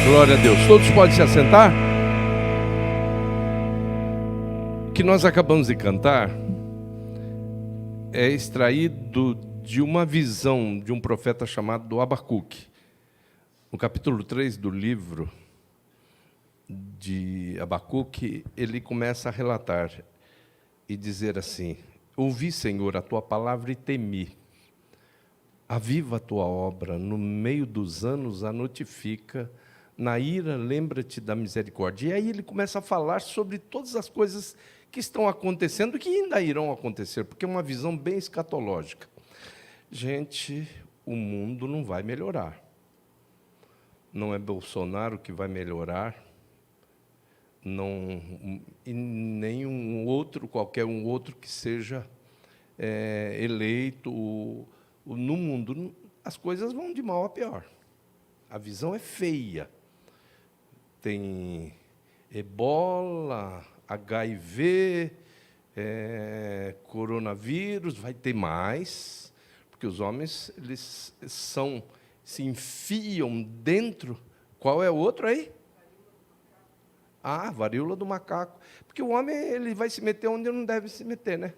Glória a Deus. Todos podem se assentar? O que nós acabamos de cantar é extraído de uma visão de um profeta chamado Abacuque. No capítulo 3 do livro de Abacuque, ele começa a relatar e dizer assim: ouvi, Senhor, a tua palavra e temi. Aviva a tua obra, no meio dos anos a notifica, na ira lembra-te da misericórdia. E aí ele começa a falar sobre todas as coisas que estão acontecendo e que ainda irão acontecer, porque é uma visão bem escatológica. Gente, o mundo não vai melhorar. Não é Bolsonaro que vai melhorar, não, e nem qualquer um outro que seja eleito. No mundo, as coisas vão de mal a pior. A visão é feia. Tem ebola, HIV, coronavírus, vai ter mais, porque os homens eles se enfiam dentro. Qual é o outro aí? Varíola do macaco. Porque o homem ele vai se meter onde não deve se meter, né?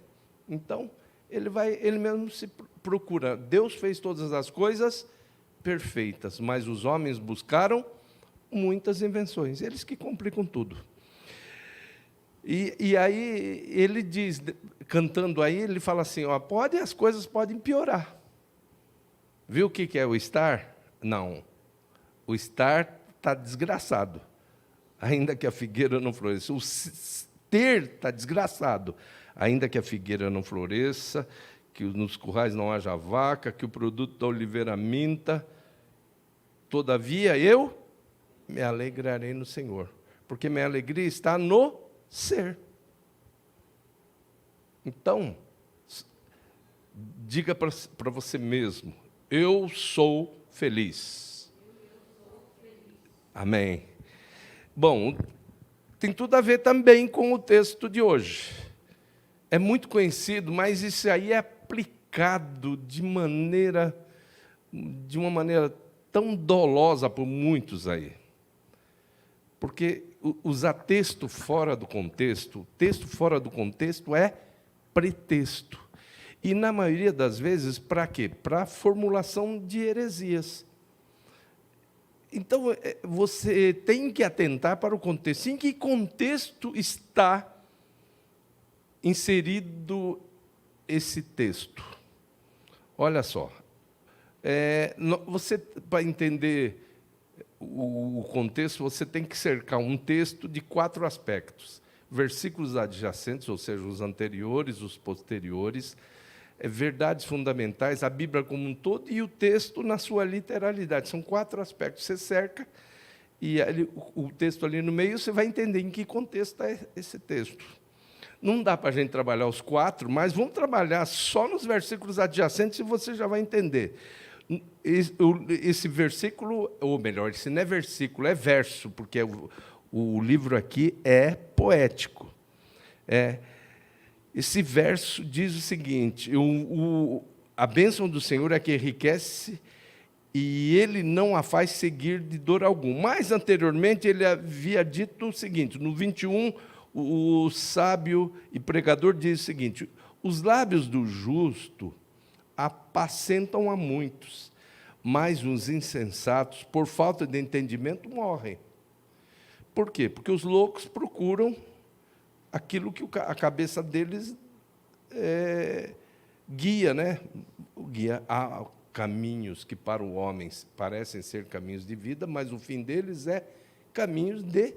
Então, ele mesmo se procura. Deus fez todas as coisas perfeitas, mas os homens buscaram muitas invenções, eles que complicam tudo. E aí ele diz, cantando aí, ele fala assim, as coisas podem piorar. Viu o que é o estar? Não. O estar está desgraçado, ainda que a figueira não floresça. O ter está desgraçado, ainda que a figueira não floresça, que nos currais não haja vaca, que o produto da oliveira minta. Todavia eu me alegrarei no Senhor, porque minha alegria está no ser. Então, diga para você mesmo, eu sou feliz. Amém. Bom, tem tudo a ver também com o texto de hoje. É muito conhecido, mas isso aí é aplicado de uma maneira tão dolosa por muitos aí. Porque usar texto fora do contexto, texto fora do contexto é pretexto. E, na maioria das vezes, para quê? Para a formulação de heresias. Então, você tem que atentar para o contexto. Em que contexto está inserido esse texto? Olha só. Você, para entender o contexto, você tem que cercar um texto de 4 aspectos. Versículos adjacentes, ou seja, os anteriores, os posteriores, verdades fundamentais, a Bíblia como um todo e o texto na sua literalidade. São 4 aspectos. Você cerca e o texto ali no meio, você vai entender em que contexto está esse texto. Não dá para a gente trabalhar os 4, mas vamos trabalhar só nos versículos adjacentes e você já vai entender. Esse versículo, ou melhor, esse não é versículo, é verso, porque o livro aqui é poético. Esse verso diz o seguinte: a bênção do Senhor é que enriquece e Ele não a faz seguir de dor alguma. Mais anteriormente, ele havia dito o seguinte, no 21, o sábio e pregador diz o seguinte: os lábios do justo apacentam a muitos, mas os insensatos, por falta de entendimento, morrem. Por quê? Porque os loucos procuram aquilo que a cabeça deles guia, né? Guia. Há caminhos que para o homem parecem ser caminhos de vida, mas o fim deles é caminhos de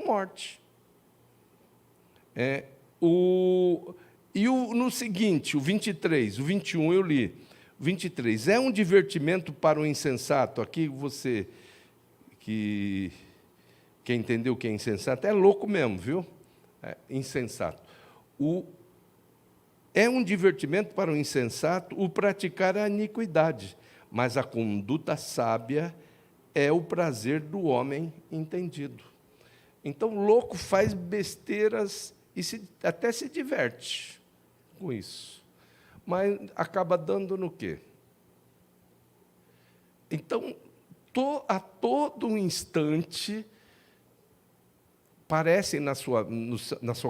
morte. No seguinte, o 23, o 21 eu li. O 23, é um divertimento para o insensato. Aqui você, que entendeu o que é insensato, é louco mesmo, viu? Insensato. É um divertimento para o insensato o praticar a iniquidade, mas a conduta sábia é o prazer do homem entendido. Então, louco faz besteiras e até se diverte com isso. Mas acaba dando no quê? Então, a todo instante, parecem na sua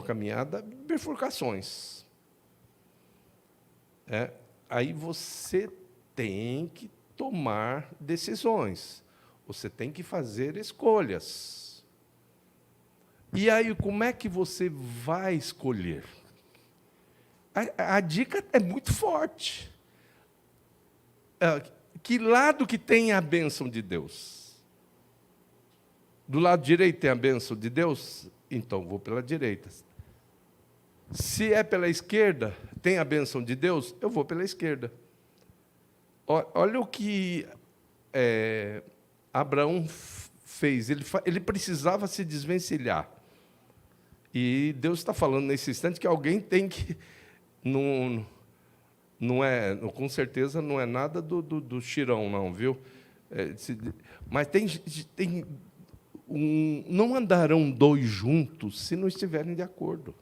caminhada bifurcações. Aí você tem que tomar decisões, você tem que fazer escolhas. E aí, como é que você vai escolher? A dica é muito forte. Que lado que tem a bênção de Deus? Do lado direito tem a bênção de Deus? Então, vou pela direita. Se é pela esquerda, tem a bênção de Deus? Eu vou pela esquerda. Olha o que Abraão fez. Ele precisava se desvencilhar. E Deus está falando nesse instante que alguém tem que... com certeza não é nada do Chirão, não, viu? Mas não andarão dois juntos se não estiverem de acordo.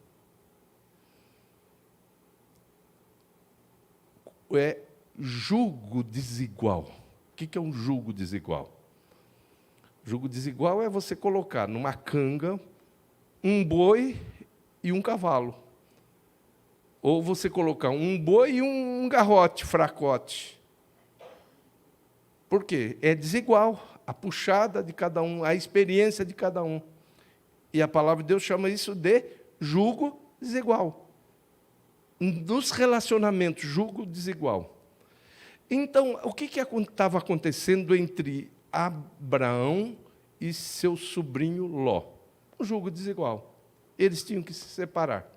Jugo desigual. O que é um jugo desigual? Jugo desigual é você colocar numa canga um boi e um cavalo. Ou você colocar um boi e um garrote, fracote. Por quê? É desigual. A puxada de cada um, a experiência de cada um. E a palavra de Deus chama isso de jugo desigual. Nos relacionamentos, jugo desigual. Então, o que estava acontecendo entre Abraão e seu sobrinho Ló? Um jugo desigual. Eles tinham que se separar.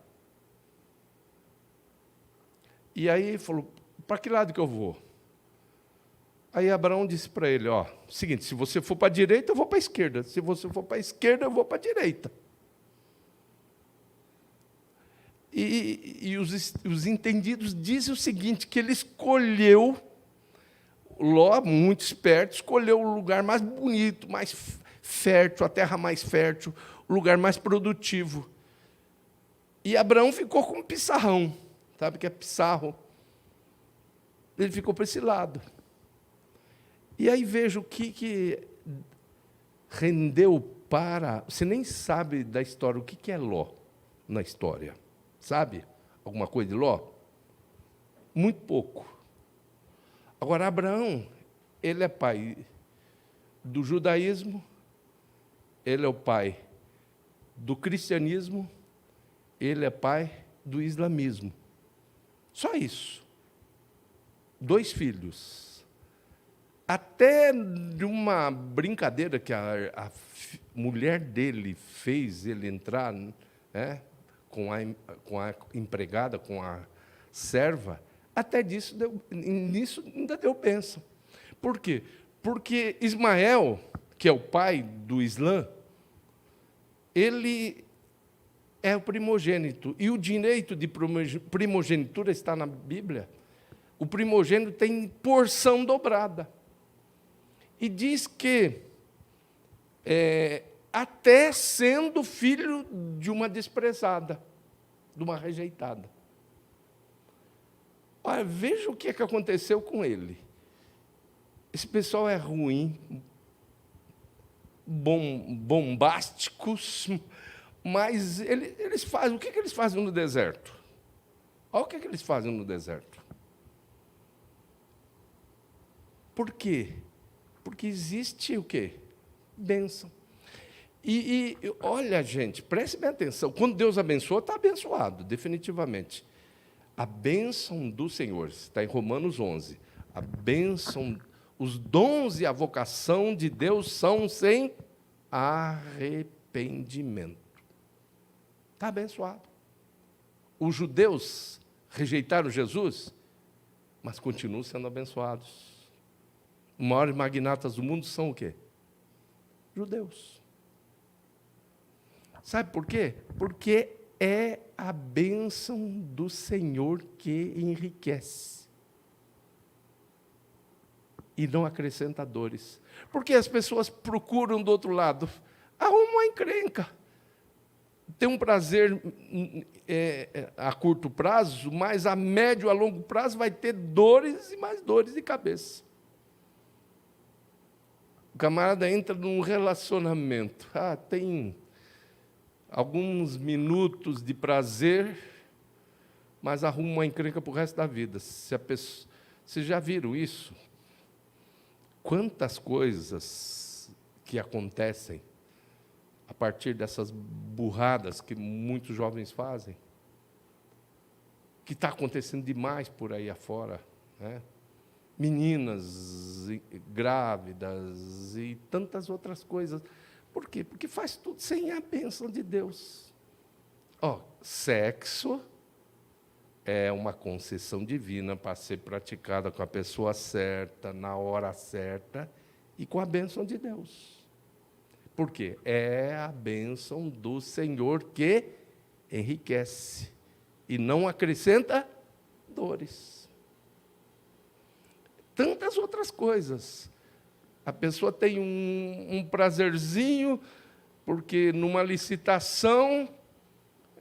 E aí ele falou, para que lado que eu vou? Aí Abraão disse para ele, seguinte, se você for para a direita, eu vou para a esquerda. Se você for para a esquerda, eu vou para a direita. E os entendidos dizem o seguinte, que ele escolheu, Ló, muito esperto, escolheu o lugar mais bonito, mais fértil, a terra mais fértil, o lugar mais produtivo. E Abraão ficou com um pissarrão. Sabe o que é pissarro? Ele ficou para esse lado. E aí veja o que rendeu para... Você nem sabe da história, o que é Ló na história. Sabe alguma coisa de Ló? Muito pouco. Agora, Abraão, ele é pai do judaísmo, ele é o pai do cristianismo, ele é pai do islamismo. Só isso. 2 filhos. Até de uma brincadeira que a mulher dele fez ele entrar, com a empregada, com a serva, até nisso ainda deu bênção. Por quê? Porque Ismael, que é o pai do Islã, ele é o primogênito. E o direito de primogenitura está na Bíblia. O primogênito tem porção dobrada. E diz que, até sendo filho de uma desprezada, de uma rejeitada. Olha, veja o que aconteceu com ele. Esse pessoal é ruim, bombásticos, mas eles fazem... O que eles fazem no deserto? Olha o que eles fazem no deserto. Por quê? Porque existe o quê? Bênção. E olha, gente, preste bem atenção. Quando Deus abençoa, está abençoado, definitivamente. A bênção do Senhor, está em Romanos 11. A bênção, os dons e a vocação de Deus são sem arrependimento. Está abençoado. Os judeus rejeitaram Jesus, mas continuam sendo abençoados. Os maiores magnatas do mundo são o quê? Judeus. Sabe por quê? Porque é a bênção do Senhor que enriquece. E não acrescenta dores. Porque as pessoas procuram do outro lado. Arruma uma encrenca. Tem um prazer a curto prazo, mas a médio, a longo prazo vai ter dores e mais dores de cabeça. O camarada entra num relacionamento. Tem alguns minutos de prazer, mas arruma uma encrenca para o resto da vida. Vocês já viram isso? Quantas coisas que acontecem a partir dessas burradas que muitos jovens fazem, que está acontecendo demais por aí afora, né? Meninas grávidas e tantas outras coisas. Por quê? Porque faz tudo sem a bênção de Deus. Sexo é uma concessão divina para ser praticada com a pessoa certa, na hora certa e com a bênção de Deus. Por quê? É a bênção do Senhor que enriquece e não acrescenta dores. Tantas outras coisas. A pessoa tem um prazerzinho, porque numa licitação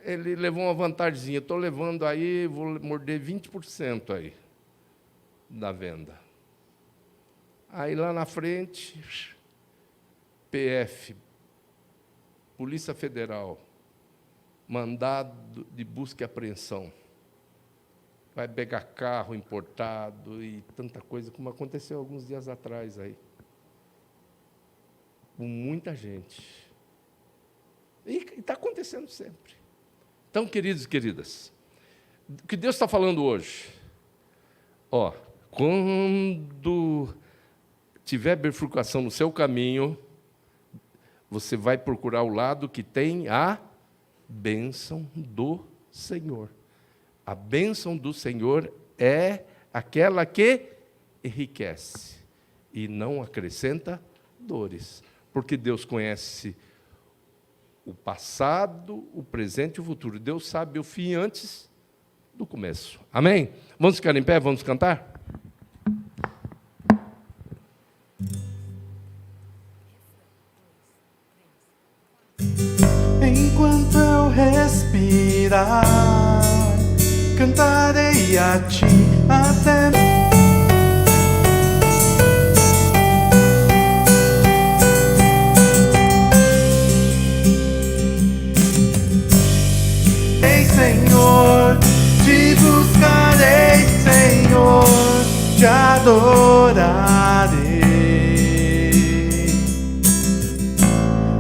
ele levou uma vantagemzinha. Estou levando aí, vou morder 20% aí da venda. Aí lá na frente, PF, Polícia Federal, mandado de busca e apreensão. Vai pegar carro importado e tanta coisa, como aconteceu alguns dias atrás aí. Com muita gente. E está acontecendo sempre. Então, queridos e queridas, o que Deus está falando hoje? Quando tiver bifurcação no seu caminho, você vai procurar o lado que tem a bênção do Senhor. A bênção do Senhor é aquela que enriquece e não acrescenta dores. Porque Deus conhece o passado, o presente e o futuro. Deus sabe o fim antes do começo. Amém? Vamos ficar em pé, vamos cantar? Enquanto eu respirar, cantarei a ti até Senhor, te buscarei, Senhor, te adorarei,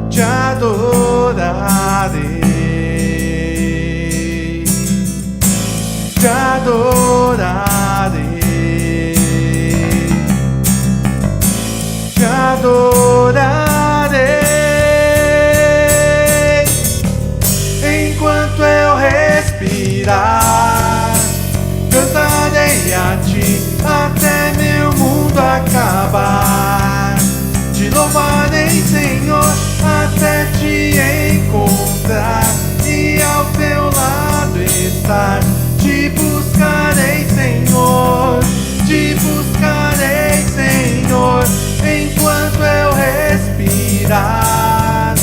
te adorarei, te adorarei, te adorarei. Enquanto eu respirar, cantarei a ti até meu mundo acabar. Te louvarei, Senhor, até te encontrar e ao teu lado estar. Te buscarei, Senhor, te buscarei, Senhor, enquanto eu respirar.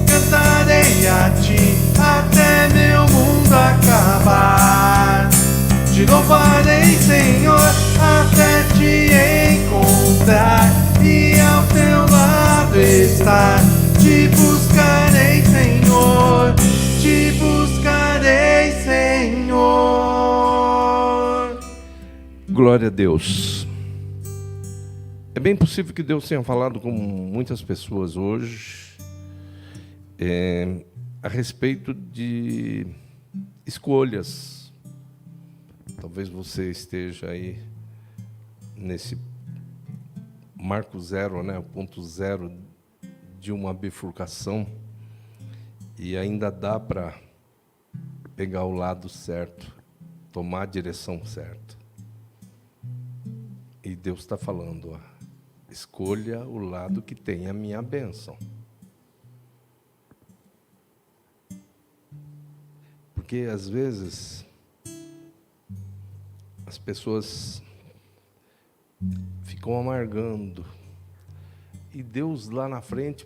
Cantarei a ti até meu mundo acabar. Te louvarei, Senhor, até te encontrar e ao teu lado estar. Te buscarei, Senhor, te buscarei, Senhor. Glória a Deus. É bem possível que Deus tenha falado com muitas pessoas hoje a respeito de escolhas. Talvez você esteja aí nesse marco zero, né, o ponto zero de uma bifurcação, e ainda dá para pegar o lado certo, tomar a direção certa. E Deus está falando, escolha o lado que tem a minha bênção. Porque, às vezes, as pessoas ficam amargando. E Deus, lá na frente,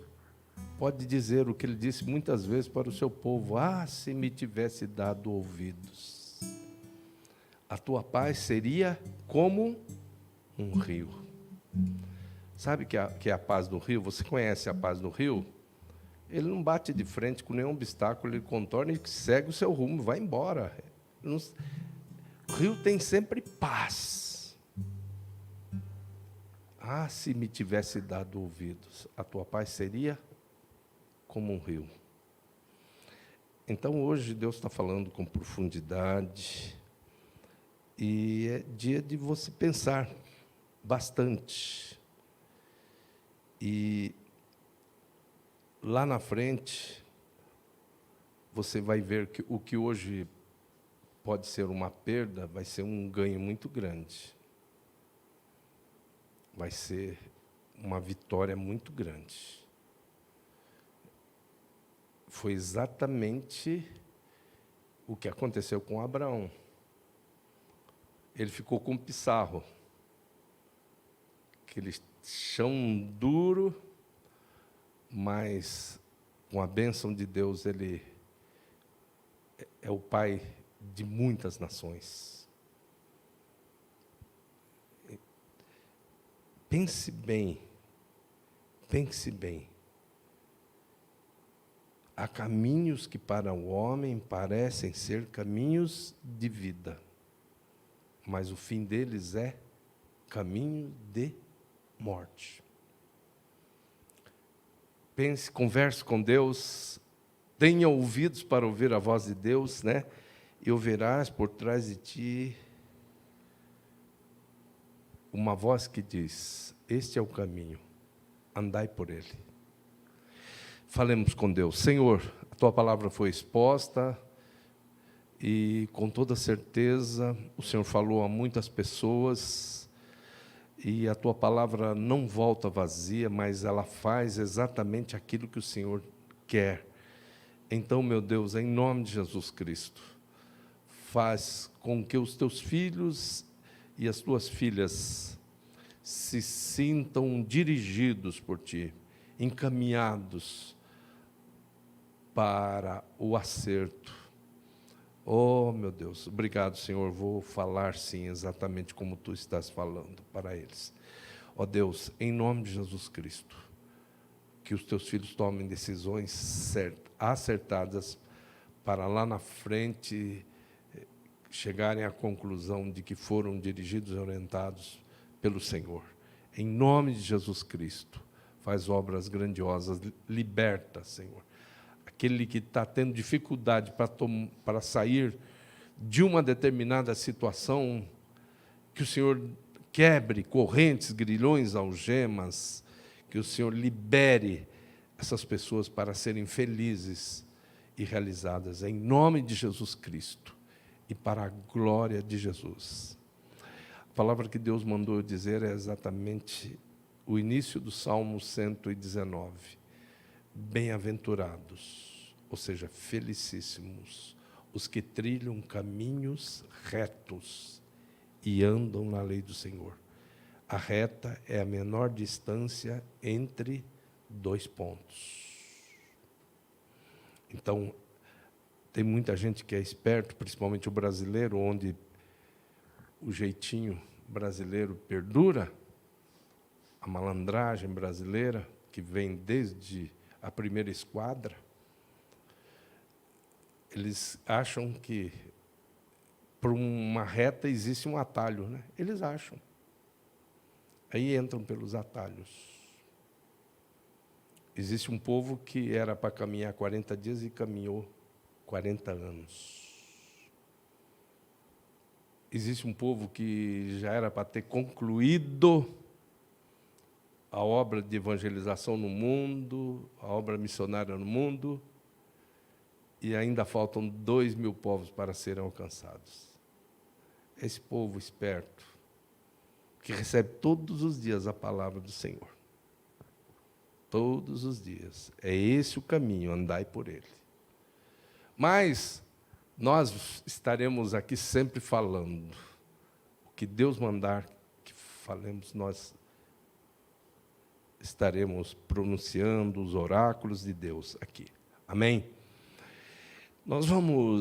pode dizer o que Ele disse muitas vezes para o seu povo: se me tivesse dado ouvidos, a tua paz seria como um rio. Sabe que é a paz do rio? Você conhece a paz do rio? Ele não bate de frente com nenhum obstáculo, ele contorna e segue o seu rumo, vai embora. O rio tem sempre paz. Ah, se me tivesse dado ouvidos, a tua paz seria como um rio. Então, hoje, Deus está falando com profundidade, e é dia de você pensar bastante. E lá na frente, você vai ver que o que hoje pode ser uma perda, vai ser um ganho muito grande. Vai ser uma vitória muito grande. Foi exatamente o que aconteceu com Abraão. Ele ficou com pissarro, aquele chão duro, mas com a bênção de Deus, ele é o pai de muitas nações. Pense bem, pense bem. Há caminhos que para o homem parecem ser caminhos de vida, mas o fim deles é caminho de morte. Pense, converse com Deus, tenha ouvidos para ouvir a voz de Deus, né? E ouvirás por trás de ti uma voz que diz: este é o caminho, andai por ele. Falemos com Deus. Senhor, a tua palavra foi exposta e com toda certeza o Senhor falou a muitas pessoas e a tua palavra não volta vazia, mas ela faz exatamente aquilo que o Senhor quer. Então, meu Deus, em nome de Jesus Cristo, faz com que os teus filhos e as tuas filhas se sintam dirigidos por ti, encaminhados para o acerto. Oh, meu Deus, obrigado, Senhor, vou falar sim, exatamente como tu estás falando para eles. Ó Deus, em nome de Jesus Cristo, que os teus filhos tomem decisões acertadas, para lá na frente chegarem à conclusão de que foram dirigidos e orientados pelo Senhor. Em nome de Jesus Cristo, faz obras grandiosas, liberta, Senhor. Aquele que está tendo dificuldade para sair de uma determinada situação, que o Senhor quebre correntes, grilhões, algemas, que o Senhor libere essas pessoas para serem felizes e realizadas, em nome de Jesus Cristo, e para a glória de Jesus. A palavra que Deus mandou dizer é exatamente o início do Salmo 119. Bem-aventurados, ou seja, felicíssimos, os que trilham caminhos retos e andam na lei do Senhor. A reta é a menor distância entre dois pontos. Então, tem muita gente que é esperto, principalmente o brasileiro, onde o jeitinho brasileiro perdura, a malandragem brasileira, que vem desde a primeira esquadra. Eles acham que por uma reta existe um atalho, né? Eles acham. Aí entram pelos atalhos. Existe um povo que era para caminhar 40 dias e caminhou 40 anos. Existe um povo que já era para ter concluído a obra de evangelização no mundo, a obra missionária no mundo, e ainda faltam 2.000 povos para serem alcançados. Esse povo esperto, que recebe todos os dias a palavra do Senhor. Todos os dias. É esse o caminho, andai por ele. Mas nós estaremos aqui sempre falando. O que Deus mandar que falemos, nós estaremos pronunciando os oráculos de Deus aqui. Amém? Nós vamos